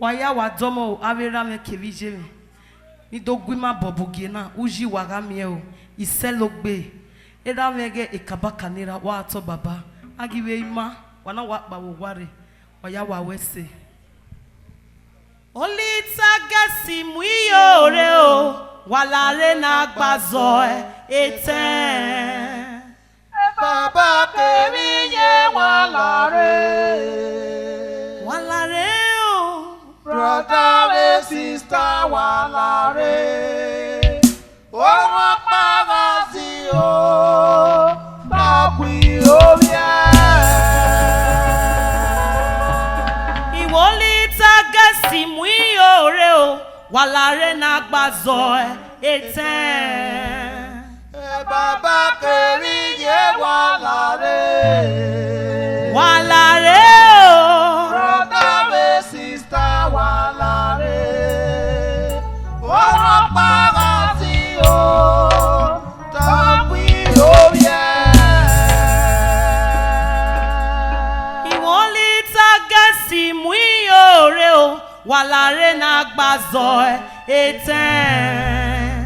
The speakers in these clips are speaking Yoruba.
Waya wa domo avera me kevije me. Ni dogwima bobugina uji wagamie o. Iselogbe. Era mege ekabakanira wa ato baba. Agiwe ima wana wakba ware. Waya wa wese. Olita gesi muiyore o. Walare na gbazo eten. Baba kemiye walare. Walare o. Brother and sister walare. Oro pagasi o. Tapui o bien. Olita gesi muiyore o. Walare na gbazo eten. Baba kemiye walare. Walare o. Brother and sister walare. Oro pagasi o. Tapui o bien. Olita gesi muiyore o. Walare na gbazo eten.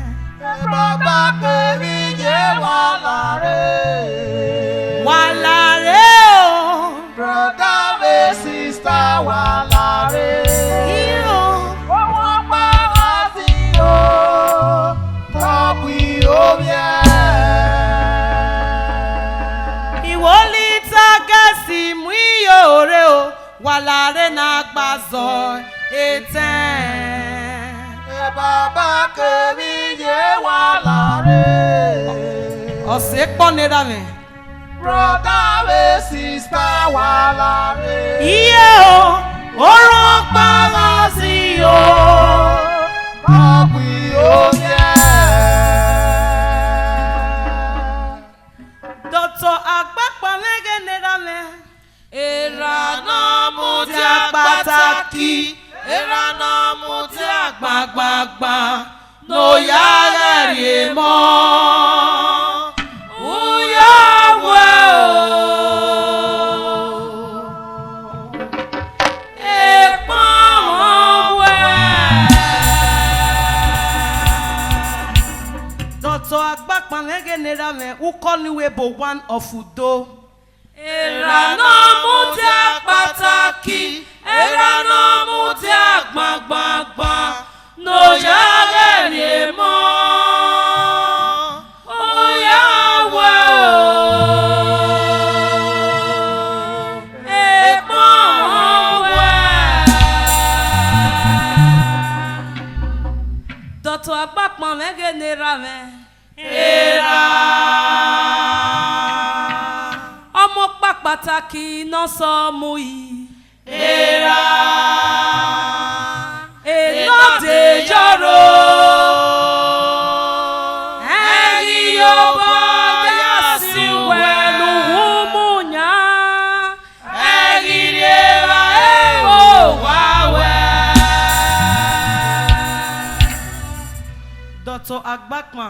Baba kemiye walare. Walare o. Brother and sister walare. Iyo. Oro pagasi o. Tapui o bien. Olita gesi muiyore o. Walare na gbazo eten. Baba kemiye walare. Ose ponera me. Brother and sister walare. Iyo. Oro pagasi o. Tapui o bien. Dr. Agbapa megenera me. Ìrànà mú tí a pàtàkì, ìrànà mú tí a gbàgbàgbà, lóyà rẹ̀ mọ́. Uyàwó ẹ̀pọ̀n wẹ̀. Dr. Agbapa megenera me. Ukoniwe bo one of udo. Ìrànà mú tí a pàtàkì, ìrànà mú tí a gbàgbàgbà, lóyà rẹ̀ mọ́. Uyàwó ẹ̀pọ̀n wẹ̀. Dr. Agbapa megenera me. Ọmọ pàtàkì iná sọmú yìí. Èlòdè jọ̀rọ̀. Ẹ̀yin yóò bọ̀ yá sí wẹ̀lú wúmúnyá. Ẹ̀yin lè ra èèwò wá wẹ̀. Dr. Agbapa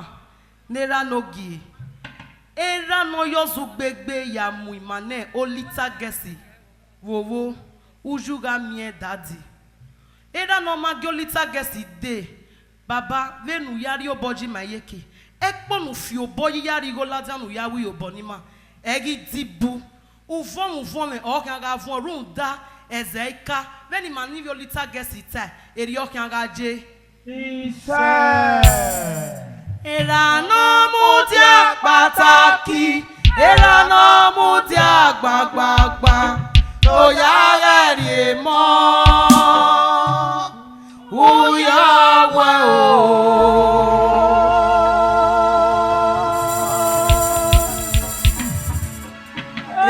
nera nogi. Era no yozu gbegbe ya mu imane Olita gesi. Wowo ujuga mie dadi. Era no magi Olita gesi de. Baba venu yari oboji mayeke. Ekponu fi oboji yari goladianu yawi obonima. Egi dibu. Uvon me okanga avon runda ezeika. Veni manivi Olita gesi ta. Eri okanga je. Ìlànà mú tí a pàtàkì, ìlànà mú tí a gbàgbàgbà, lóyà rẹ̀ mọ́. Uyàwó o.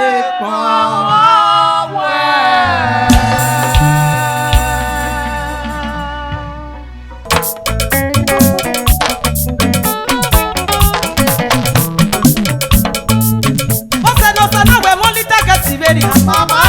Ẹ̀pọ̀n wẹ̀. Mama,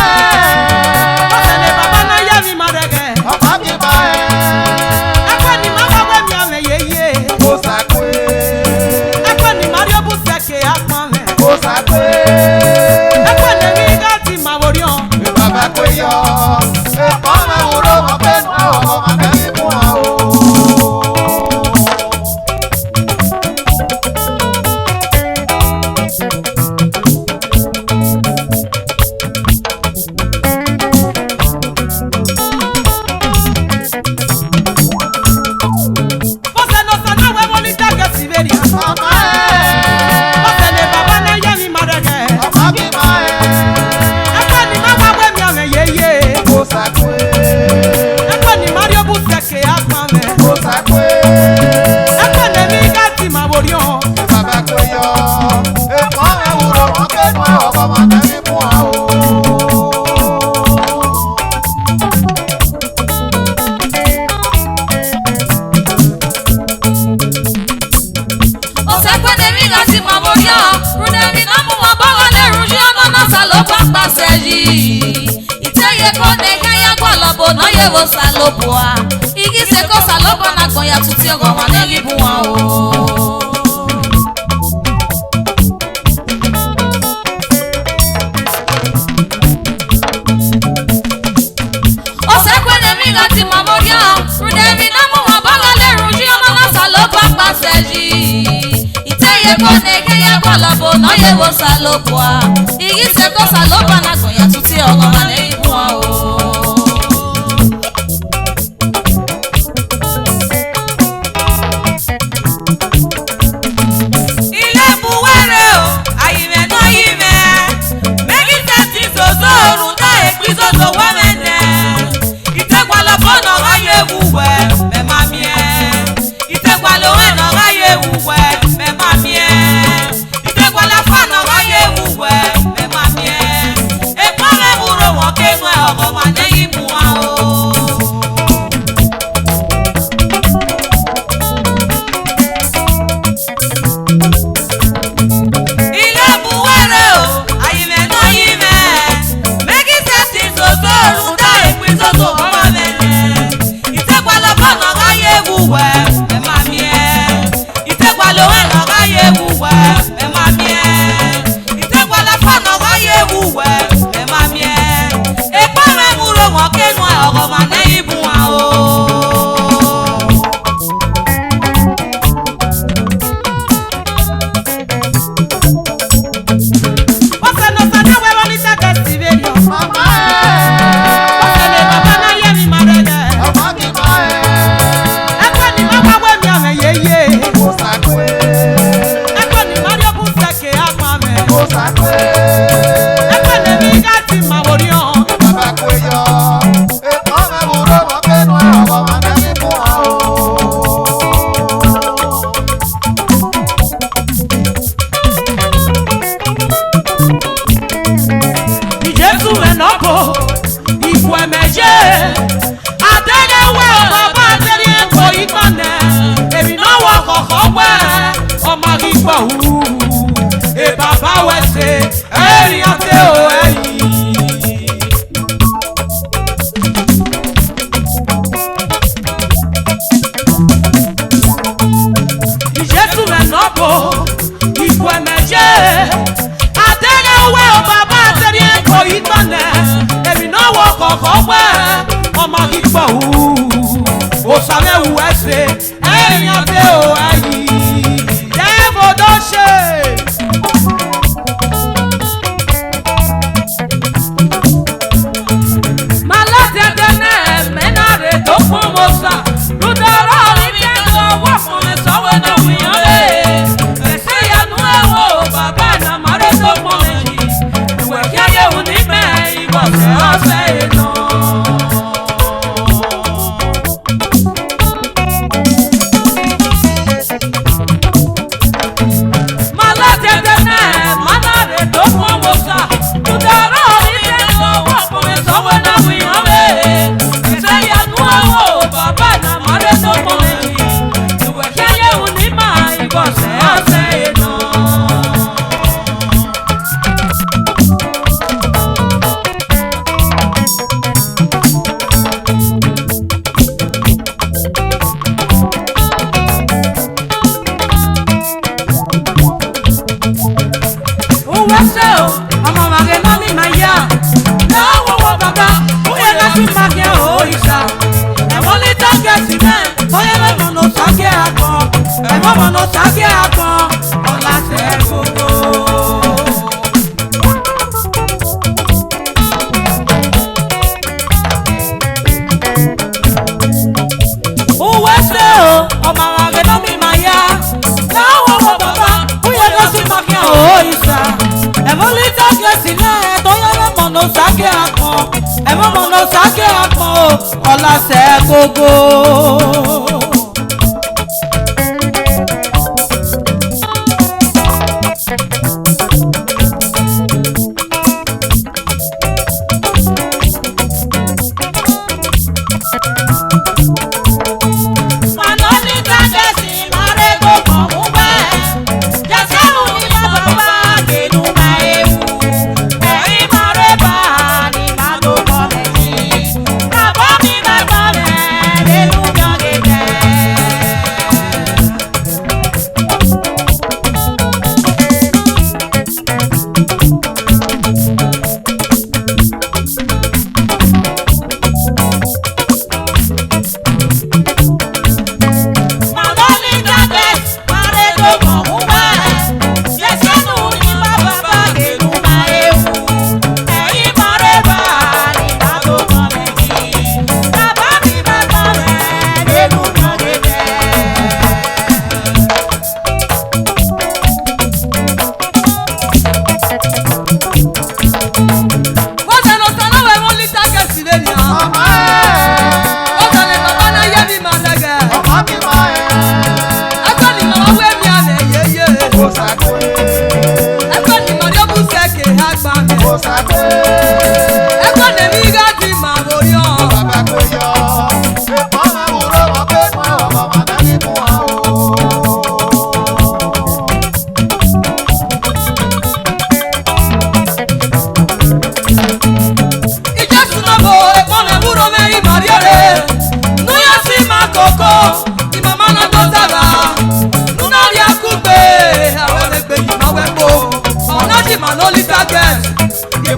kone gaya gwalobo no yewo salobua. Igi seko salobo na gbonya tuti ogo wa negi buwa o. Osekwene mi lati mamoria, rudemi na mu wa bala le ruji ona la salobo paseji. Iteye kone gaya gwalobo no yewo salobua. Igi seko salobo na gbonya tuti ogo wa negi buwa o.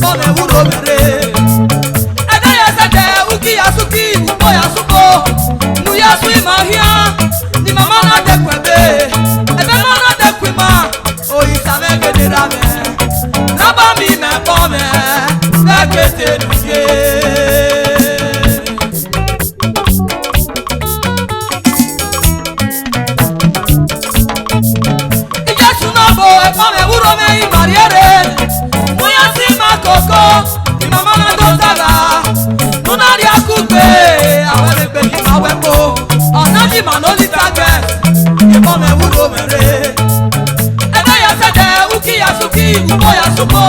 ebome wuro mere. Ede ya sede uki ya suki ubo ya suko. Nu ya sui mahia ni mama na de kwebe. Ebe mama de kwima Olita me gedera me. Raba mi me bome lekete nuye. Ebome wuro me imariere. Muya si makoko ni mama na dosala. Nunari akugbe awele gbe ni mawebo. Onaji manolita get. Ebome wuro mere. Ede ya sede uki ya suki ubo ya suko.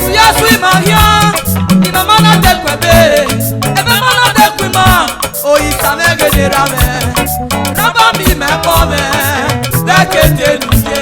Nuya sui mahia ni mama na dekwebe. Ebe mama dekwima Olita me gedera me. Raba mi me bome lekete nuye.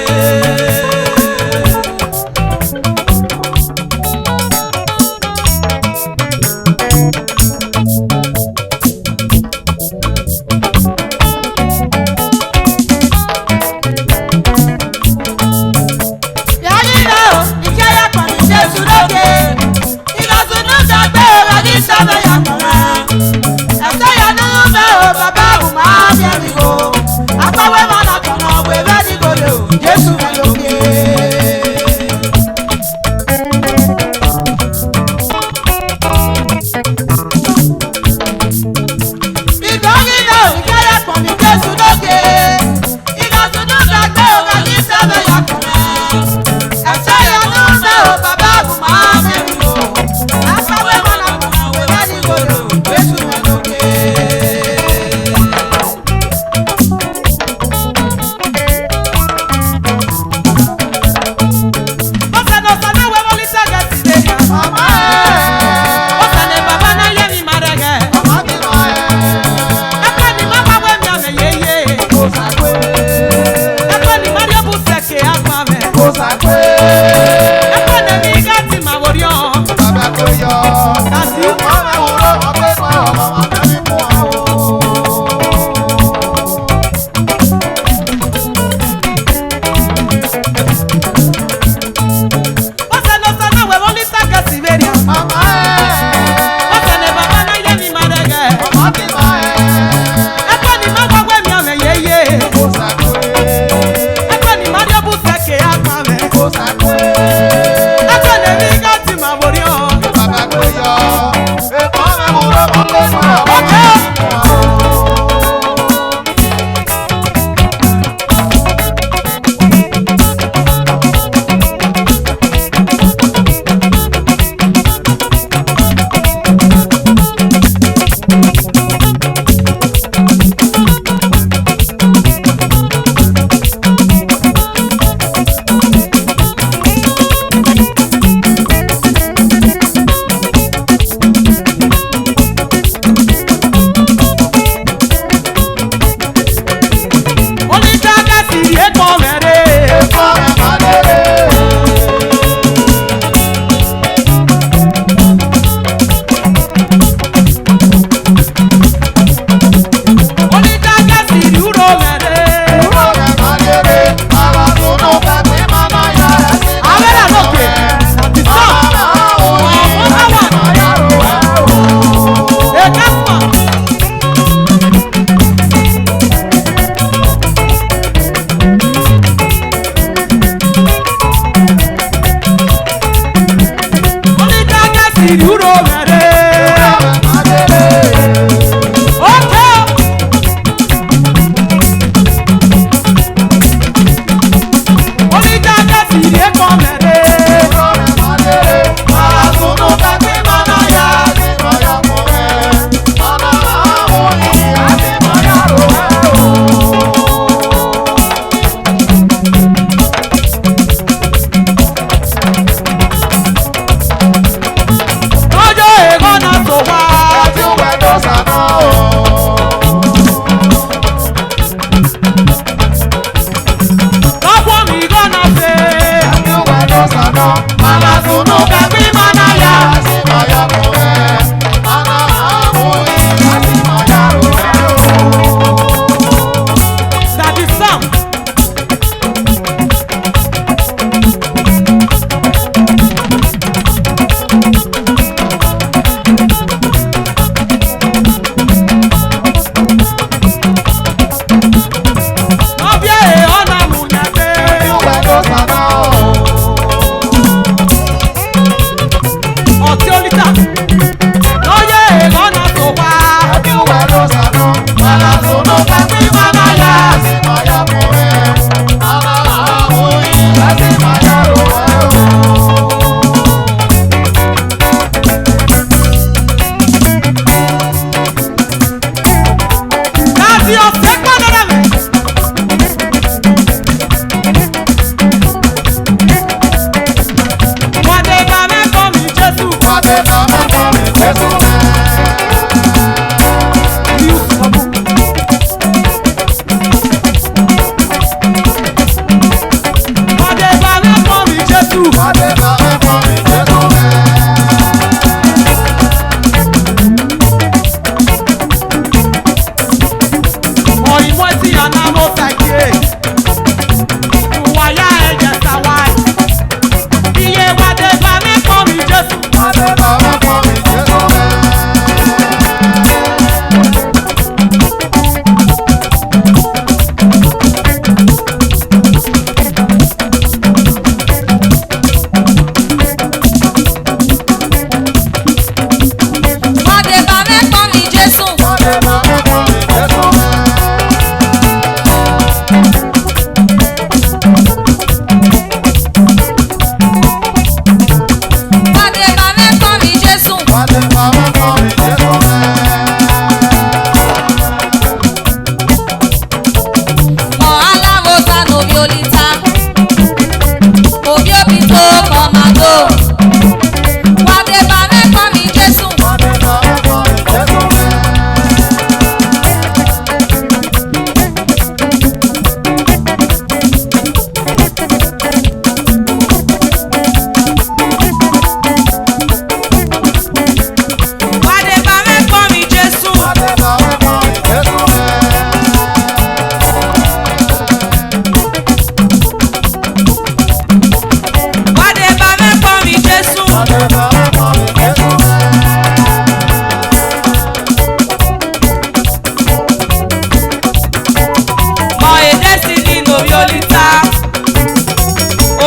sí ọ̀sẹ̀ pọ́nlọ́ rẹ̀ mẹ́. Wàdé bá mẹ́kọ̀ọ́ mi Jésù. Wàdé bá mẹ́kọ̀ọ́ mi Jésù. Wàdé bá mẹ́kọ̀ọ́ mi Jésù. Wàdé bá mẹ́kọ̀ọ́ mi Jésù. Òyìnbó ti yànnà mo sàkíyè. Ìwàyà ẹ̀jẹ̀ sàwáì. Iye wàdé bá mẹ́kọ̀ọ́ mi Jésù. Wàdé bá mẹ́kọ̀ọ́ mi Jésù. Wàdé bá mẹ́kọ̀ọ́ mi Jésù. Wàdé bá mẹ́kọ̀ọ́ mi Jésù. Wàdé bá mẹ́kọ̀ọ́ mi Jésù. Wàdé bá mẹ́kọ̀ọ́ mi Jésù. Mọ̀ aláwòsàn n'obi Olita. Obi obi tó kọ̀màdó. Wàdé bá mẹ́kọ̀ọ́ mi Jésù. Wàdé bá mẹ́kọ̀ọ́ mi Jésù. Wàdé bá mẹ́kọ̀ọ́ mi Jésù. Wàdé bá mẹ́kọ̀ọ́ mi Jésù. Wàdé bá mẹ́kọ̀ọ́ mi Jésù. Wàdé bá mẹ́kọ̀ọ́ mi Jésù. Mọ̀ èdè sí ní n'obi Olita.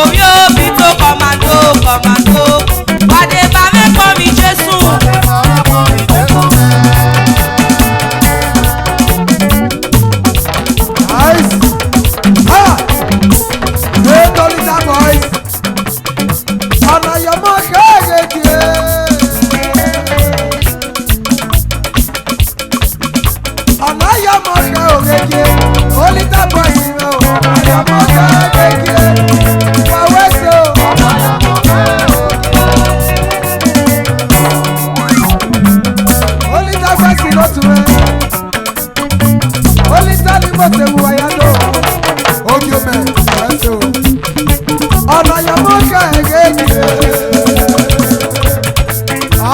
Obi obi tó kọ̀màdó kọ̀màdó. Wàdé bá mẹ́kọ̀ọ́ mi Jésù. Wàdé bá mẹ́kọ̀ọ́ mi Jésù. Nice. Ah. Great Olita boys. Ọ̀nà yọmọ kéèké. Ọ̀nà yọmọ kéèké. Olita boys o. Ọ̀nà yọmọ kéèké. Wàwé so. Olita boys ló tún ẹ. Olita ni mo ṣe wù wáyà lọ. Ogi ome ẹsẹ o. Ọ̀nà yọmọ kéèké.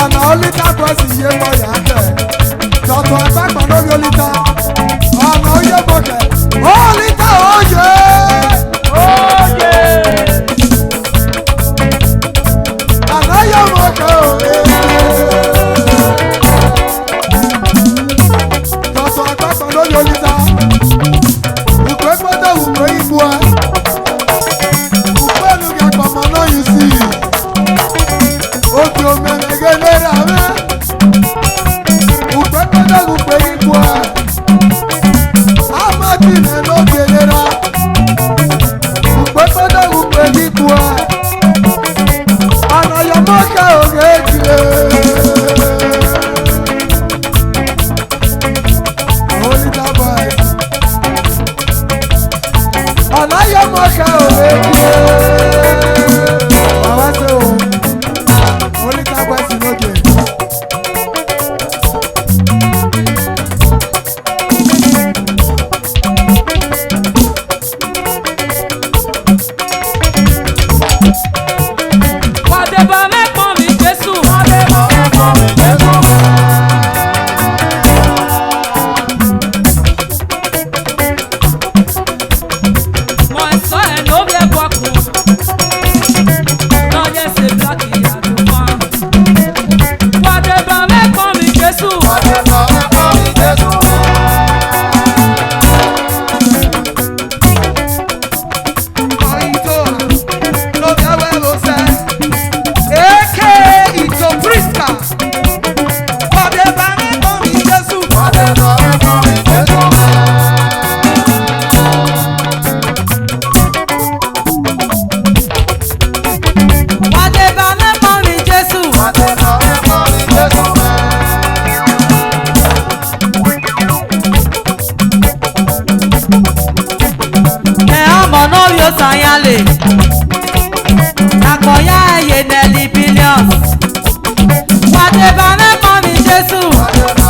Ọ̀nà Olita boys yé mọ yà kẹ́. Tọ̀tọ̀ àgbàgbà lórí Olita. Ọ̀nà oyè mọ̀kẹ́. Olita oyè. Oyè. Ọ̀nà yọmọ kéèké. Tọ̀tọ̀ àgbàgbà lórí Olita. Ukwe gbọ́dọ̀ ukwe ibu ẹ. Ukwe nuga kpọmọ náà yìí sí. Oge omenege lera mẹ. Ukwe gbọ́dọ̀ ukwe ibu ẹ. Amadi nẹ n'oge lera. Ukwe gbọ́dọ̀ ukwe ibu ẹ. Ọ̀nà yọmọkẹ oge ejire. Olita boys. Ọ̀nà yọmọkẹ oge ejire. Bàbá ṣe o. Olita boys lóge. Wàdé bá mẹ́kọ̀ọ́ mi Jésù. Wàdé bá mẹ́kọ̀ọ́ mi Jésù. Mọ̀ ẹ̀sọ́ ẹ̀ ló bí ẹ̀ bọ̀ kù. Lọ́yẹ̀ ṣe bíláàkì àdùnmọ́. Wàdé bá mẹ́kọ̀ọ́ mi Jésù. Wàdé bá mẹ́kọ̀ọ́ mi Jésù. Ọ̀ìtò lóbi ẹwẹ́ ló sẹ́. Èké ìtò Priska. Ọ̀dẹ̀ bá mẹ́kọ̀ọ́ mi Jésù. Wàdé bá mẹ́kọ̀ọ́ mi Jésù. Wàdé bá mẹ́kọ̀ọ́ mi Jésù. Wàdé bá mẹ́kọ̀ọ́ mi Jésù. yo sanyale. Nakoya ye neli billions. Whatever me mommy Jesus.